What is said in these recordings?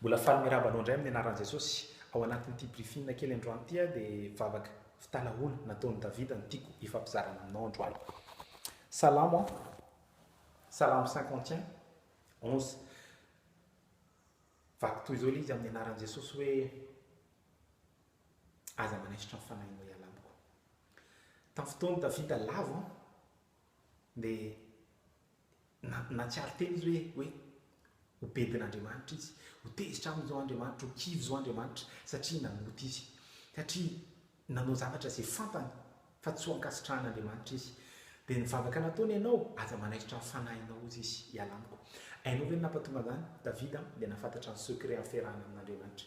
Mbola faly mirabanao indray amin'ny anaran'i Jesosy ao anatin'ity briefing kely androany ity dia vavaka fitalaolo nataon'i Davida no tiako ifampizarana aminao androany. Salamo 51 11 vaky toy izao izy amin'ny anaran'i Jesosy hoe aza manaisitra ny fanahinao iala amiko. Tamin'ny fotoana Davida lavo dia natsiaro teny izy hoe ho bedin'Andriamanitra izy, ho tezitra amin'izao Andriamanitra, ho kivy izao Andriamanitra satria nanolotra izy, satria nanao zavatra izay fantany fa tsy ho ankasitrahan'Andriamanitra izy. Dia ny vavaka nataony ianao aza manaisitra ny fanahinao izy iala amiko. Hainao ve ny nampatonga izany Davida dia nafantatra ny secret amin'ny fiarahana amin'Andriamanitra.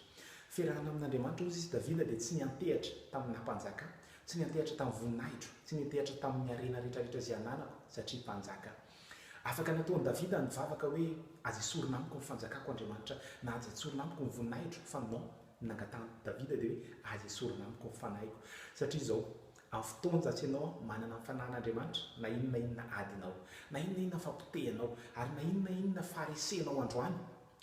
Fiarahana amin'Andriamanitra izy Davida dia tsy niantehatra tamin'ny mpanjaka, tsy niantehatra tamin'ny voninahitro, tsy niantehatra tamin'ny harena rehetrarehetra izay ananako satria mpanjaka. Afaka nataon'i Davida ny vavaka hoe aza esorina amiko ny fanjakako Andriamanitra, na aza esorina amiko ny voninahitro, fa non nangatany Davida dia hoe aza esorina amiko ny fanahiko. Satria izao amin'ny fotoana zatsy ianao manana ny fanahin'Andriamanitra, na inona adinao, na inona fampitehanao, ary na inona faharesenao androany,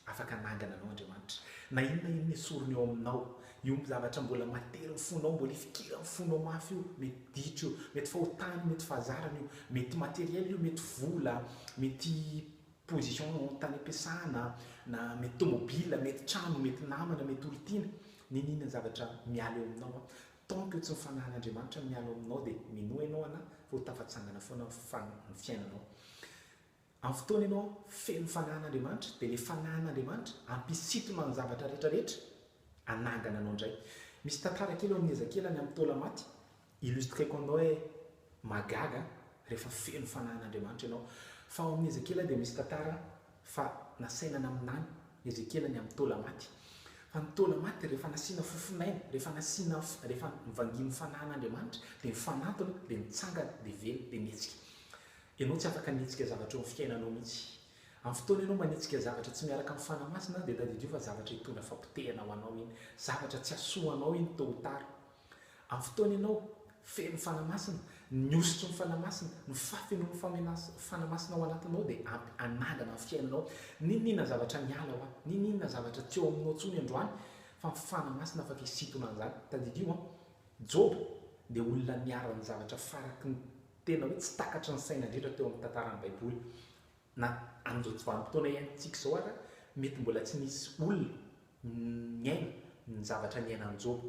afaka nangana anao Andriamanitra. Na inona esorina eo aminao, io zavatra mbola matery ny fonao, mbola ifikira ny fonao mafy io, mety ditro io, mety fahotany, mety fahazarana io, mety materiel io, mety vola, mety position tany ampiasana, na mety tomobila, mety trano, mety namana, mety olontiana, ninona zavatra miala eo aminao tant que tsy mifanahin'Andriamanitra miala eo aminao dia minoa ianao ana fa ho tafatsangana foana ny fiainanao. Amin'ny fotoana ianao feno fanahin'Andriamanitra dia ilay fanahin'Andriamanitra ampisitona ny zavatra rehetrarehetra anangana anao indray. Misy tantara kely eo amin'ny Ezekiela ny amin'ny Tôlamaty illustreko anao hoe magaga rehefa feno fanahin'Andriamanitra ianao. Fa ao amin'ny Ezekiela dia misy tantara fa nasainana amin'any Ezekiela ny amin'ny Tôlamaty. Fa ny Tôlamaty rehefa nasiana fofinaina, rehefa nivanginy fanahin'Andriamanitra dia mifanatona, dia mitsangana, dia velo, dia mihetsika. Ianao tsy afaka nihetsika zavatra eo amin'ny fiainanao mihitsy. Amin'ny fotoana ianao manitsika zavatra tsy miaraka amin'ny fanamasina dia tadidio fa zavatra hitondra fampitehana ho anao iny, zavatra tsy asoanao iny tôt ou tard. Amin'ny fotoana ianao feno fanamasina, niosotro ny fanamasina, ny fafenoan'ny fanamasina ao anatinao dia anangana amin'ny fiainanao. Ninona zavatra miala ho ninona zavatra tsy eo aminao tsony androany fa ny fanamasina afaka hisitona an'izany. Tadidio Job dia olona niarany zavatra faraky ny tena hoe tsy takatra ny sainandritra teo amin'ny tantaran'ny Baiboly. Na amin'izao tsy vanim-potoana iaintsika izao ara mety mbola tsy nisy olona niaina ny zavatra niainan'i Job.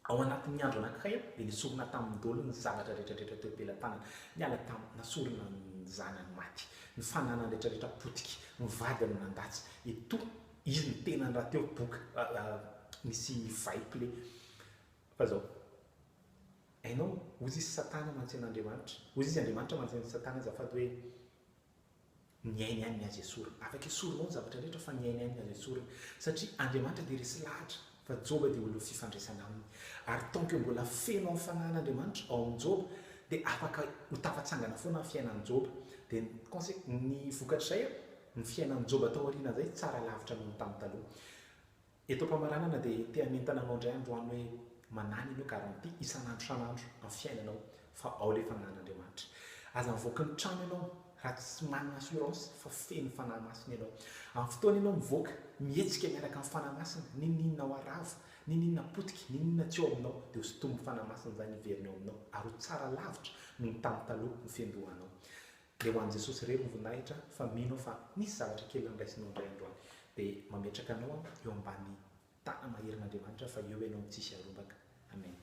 Ao anatin'ny andro anankiray dia nisorona tamin'ny dolo ny zavatra rehetrarehetra teo am-pelantanana, niala tamin'ny nasorona ny zanany maty, ny fananany rehetrarehetra potika, ny vadiny nandatsy. Eto izy ny tenany raha teo boka misy vaipile. Fa zao hainao ozy izy Satana mantsen'Andriamanitra, ozy izy Andriamanitra mantsena Satana azafady hoe niainy ihany ny azy esorina. Afaka esorinao ny zavatra rehetra fa niainy ihany ny azy esorina satria Andriamanitra dia resy lahatra fa Job dia olona fifandraisana aminy. Ary tant que mbola feno amin'ny fanahin'Andriamanitra ao amin'ny Job dia afaka ho tafatsangana foana ny fiainan'i Job. Dia ny vokatr'izay ny fiainan'i Job atao aoriana izay tsara lavitra noho ny tamin'ny taloha. Eto am-pamaranana dia te hamentana anao indray androany hoe manany ianao garanty isan'andro isan'andro amin'ny fiainanao fa ao ilay fanahin'Andriamanitra. Aza mivoaka ny trano ianao raha tsy manana assurance fa feno fanahy masina ianao. Amin'ny fotoana ianao mivoaka mihetsika miaraka amin'ny fanahy masina, ninona ho aravo, ninona potika, ninona tsy eo aminao dia ho sotombo fanahy masina izany hiverina eo aminao ary ho tsara lavitra noho ny tamin'ny taloha ny fiandohanao. Dia ho an'i Jesosy irery ny voninahitra fa mino fa nisy zavatra kely niraisinao indray androany dia mametraka anao eo ambany tana maherin'Andriamanitra fa eo ianao tsisy arombaka. Amen.